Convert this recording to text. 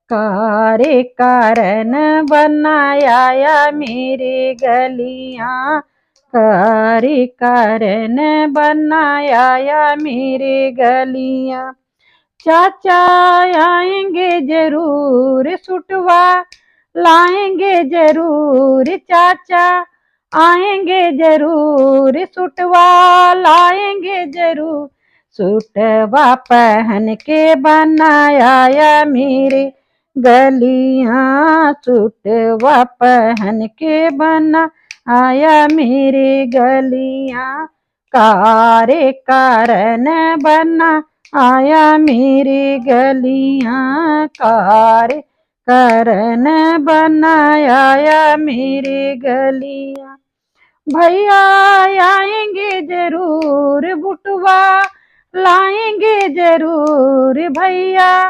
कारे कारण बनाया मेरे गलियां, कारे कारण बनाया मेरे गलियां। चाचा आएंगे जरूर सुटवा लाएंगे जरूर, चाचा आएंगे जरूर सुटवा लाएंगे जरूर। सुटवा पहन के बनाया मेरे गलियां, सुटवा पहन के बना आया मेरे गलियां। कारे कारण बना आया मेरी गलियां, कारे कारण बनाया मेरी गलियां। भैया आएंगे जरूर बुटवा लाएंगे जरूर, भैया